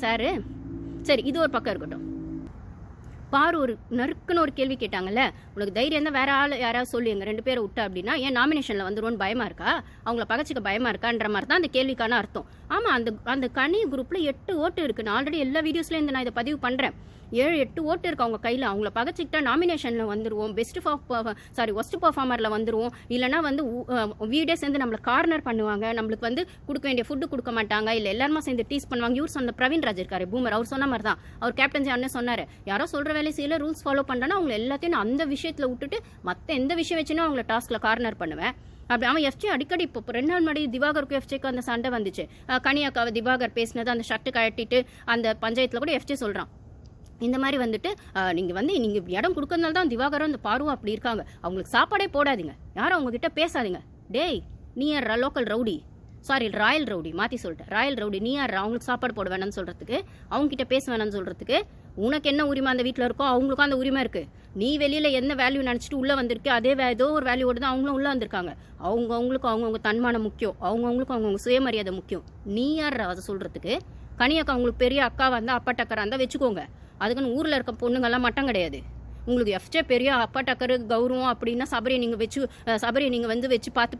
Sir. சரி, இது ஒரு பக்கம் இருக்கட்டும். பாரு ஒரு நறுக்குன்னு ஒரு கேள்வி கேட்டாங்கல்ல, உனக்கு தைரியம் தான் வேற ஆள் யாராவது சொல்லி எங்கள் 2 பேரை விட்ட அப்படின்னா ஏன் நாமினேஷனில் வந்துருவோன்னு பயமா இருக்கா, அவங்கள பகச்சிக்க பயமா இருக்கான்ற மாதிரி தான் அந்த கேள்விக்கான அர்த்தம். ஆமாம், அந்த கனி குரூப்பில் 8 ஓட்டு இருக்குது. நான் ஆல்ரெடி எல்லா வீடியோஸ்லேயும் நான் இதை பதிவு பண்ணுறேன். 7-8 ஓட்டு இருக்கு அவங்க கையில். அவங்கள பகச்சிக்கிட்டா நாமினேஷனில் வந்துடுவோம், ஒஸ்ட் பர்ஃபார்மரில் வந்துடுவோம். இல்லைனா வந்து வீடே சேர்ந்து நம்மளை கார்னர் பண்ணுவாங்க, நம்மளுக்கு வந்து கொடுக்க வேண்டிய ஃபுட்டு கொடுக்க மாட்டாங்க, இல்லை எல்லாருமா சேர்ந்து டீஸ் பண்ணுவாங்க. இவர் சொன்ன பிரவீன் ராஜ் இருக்காரு, பூமர், அவர் சொன்ன மாதிரி தான். அவர் கேப்டன்சி அண்ணன் சொன்னார், யாரோ சொல்கிற வேலையை செய்யல, ரூல்ஸ் ஃபாலோ பண்ணுறேன்னா அவங்க எல்லாத்தையும் நான் அந்த விஷயத்தில் விட்டுட்டு மற்ற எந்த விஷயம் வச்சுன்னா அவங்கள டாஸ்கில் கார்னர் பண்ணுவேன். அப்படி அவன் எஃப்ஜே அடிக்கடி இப்போ 2 நாள் முன்னாடி திவாகருக்கும் எஃப்ஜேக்கும் அந்த சண்டை வந்துச்சு. கனியாக்காவை திவாகர் பேசினது, அந்த ஷர்ட்டு கட்டிட்டு அந்த பஞ்சாயத்தில் கூட எஃப்ஜே சொல்கிறான், இந்த மாதிரி வந்துட்டு நீங்கள் இடம் கொடுக்கறதுனால தான் திவாகரும் அந்த பார்வம் அப்படி இருக்காங்க, அவங்களுக்கு சாப்பாடே போடாதீங்க, யாரும் அவங்ககிட்ட பேசாதீங்க. டேய், நீ யார் local rowdy, sorry Royal rowdy, மாற்றி சொல்லிட்டேன், ராயல் ரவுடி. நீ யார் அவங்களுக்கு சாப்பாடு போட வேணாம்னு சொல்கிறதுக்கு, அவங்ககிட்ட பேச வேணாம்னு சொல்கிறதுக்கு? உனக்கு என்ன உரிமை அந்த வீட்டில் இருக்கோ அவங்களுக்கும் அந்த உரிமை இருக்குது. நீ வெளியில் என்ன வேல்யூ நினச்சிட்டு உள்ளே வந்திருக்கு, அதே ஏதோ ஒரு வேல்யூவோடு தான் அவங்களும் உள்ளே வந்திருக்காங்க. அவங்கவுங்களுக்கும் அவங்கவுங்க தன்மானம் முக்கியம், அவங்கவுங்களுக்கும் அவங்கவுங்க சுயமரியாதை முக்கியம். நீ யார் அதை சொல்கிறதுக்கு? கனியாக்கா உங்களுக்கு பெரிய அக்காவாக இருந்தால் அப்பா டக்கராக இருந்தால் வச்சுக்கோங்க, அதுக்குன்னு ஊரில் இருக்க பொண்ணுங்கள்லாம் மட்டம் கிடையாது. உங்களுக்கு எஃப்ஜே பெரிய அப்பா டக்கரு கௌரவம் அப்படின்னா சபரியை நீங்கள் வச்சு பார்த்து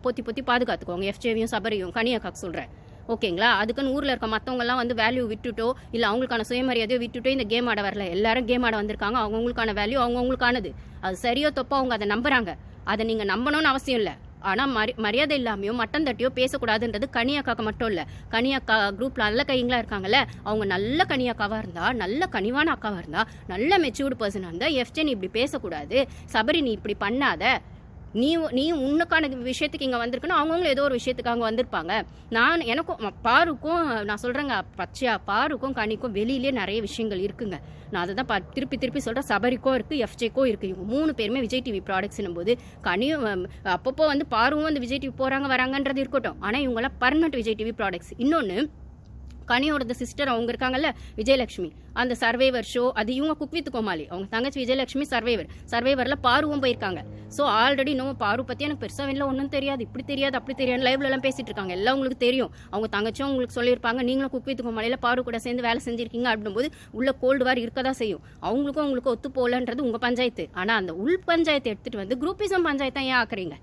பொத்தி பாதுகாத்துக்கோங்க, எஃப்ஜேவையும் சபரியும். கனியாக்காக்கு சொல்கிறேன், ஓகேங்களா? அதுக்குன்னு ஊரில் இருக்க மற்றவங்கலாம் வந்து வேல்யூ விட்டுட்டோ இல்லை அவங்களுக்கான சுயமரியாதையோ விட்டுட்டோ இந்த கேம் ஆட வரல. எல்லாரும் கேம் ஆட வந்திருக்காங்க, அவங்கவுங்களுக்கான வேல்யூ அவங்கவுங்களுக்கானது. அது சரியோ தப்போ அவங்க அதை நம்புறாங்க, அதை நீங்கள் நம்பணும்னு அவசியம் இல்லை. ஆனால் மரியாதை இல்லாமையோ மட்டம் தட்டியோ பேசக்கூடாதுன்றது கனியாக்காக்க மட்டும் இல்லை. கனியாக்கா குரூப்பில் நல்ல கைங்களா இருக்காங்கல்ல, அவங்க நல்ல கனியாக்காவாக இருந்தால், நல்ல கனிவான அக்காவாக இருந்தால், நல்ல மெச்சூர்டு பர்சனாக இருந்தால் எஃப்ஜே நீ இப்படி பேசக்கூடாது, சபரி நீ இப்படி பண்ணாத, நீ உன்னுக்கான விஷயத்துக்கு இங்கே வந்திருக்குன்னா அவங்கவுங்களும் ஏதோ ஒரு விஷயத்துக்காக வந்திருப்பாங்க. எனக்கும் பாருக்கும் நான் சொல்கிறேங்க பச்சையா, பாருக்கும் கனிக்கும் வெளியிலே நிறைய விஷயங்கள் இருக்குங்க. நான் அதை தான் திருப்பி சொல்கிறேன். சபரிக்கும் இருக்குது, எஃப்ஜேக்கும் இருக்குது. இவங்க 3 பேருமே விஜய் டிவி ப்ராடக்ட்ஸ்னும் போது கனியும் அப்பப்போ வந்து பாருவும் வந்து விஜய் டிவி போகிறாங்க வராங்கன்றது இருக்கட்டும், ஆனால் இவங்களாம் பர்மனெண்ட் விஜய் டிவி ப்ராடக்ட்ஸ். இன்னொன்று, கனியோட சிஸ்டர் அவங்க இருக்காங்கல்ல விஜயலட்சுமி, அந்த சர்வைவர் ஷோ, அது இவங்க குக் வித் கோமாளி, அவங்க தங்கச்சி விஜயலட்சுமி சர்வைவரில் பாருவும் போயிருக்காங்க. ஸோ ஆல்ரெடி பாரு பற்றி எனக்கு பெருசாக வெளில ஒன்றும் தெரியாது, இப்படி தெரியாது அப்படி தெரியாது, லைவ்லலாம் பேசிட்டு இருக்காங்க, எல்லாம் உங்களுக்கு தெரியும். அவங்க தங்கச்சியும் உங்களுக்கு சொல்லியிருப்பாங்க, நீங்களும் குக் வித் கோமாளியில் பாரு கூட சேர்ந்து வேலை செஞ்சிருக்கீங்க அப்படின்போது உள்ள கோல்டு வார் இருக்க தான் செய்யும். அவங்களுக்கும் ஒத்து போகலன்றது உங்கள் பஞ்சாயத்து. ஆனால் அந்த உள் பஞ்சாயத்தை எடுத்துகிட்டு வந்து குரூப்பிசம் பஞ்சாயத்தை ஏன் ஆக்குறீங்க?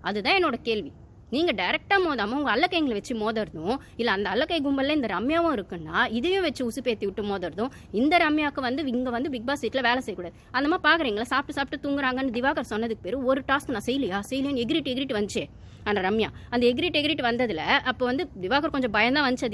அதுதான் என்னோட கேள்வி. நீங்கள் டைரெக்டாக மோதாமல் உங்கள் அல்லக்கைங்களை வச்சு மோதுறதும், இல்லை அந்த அல்லக்கை கும்பலில் இந்த ரம்யாவும் இருக்குன்னா இதையும் வச்சு உசுப்பேற்றி விட்டு மோதுறதும், இந்த ரம்யாவுக்கு வந்து இங்கே வந்து பிக் பாஸ் வீட்டில் வேலை செய்யக்கூடாது. அந்த மாதிரி பார்க்குறீங்களா? சாப்பிட்டு தூங்குறாங்கன்னு திவாகர் சொன்னதுக்கு பேர் ஒரு டாஸ்க் நான் செய்யலைன்னு எகிரிட்டு வந்துச்சு அந்த ரம்யா. அந்த எகிரிட்டு வந்ததில் அப்போ வந்து திவாகர் கொஞ்சம் பயந்தான் வந்துச்சு.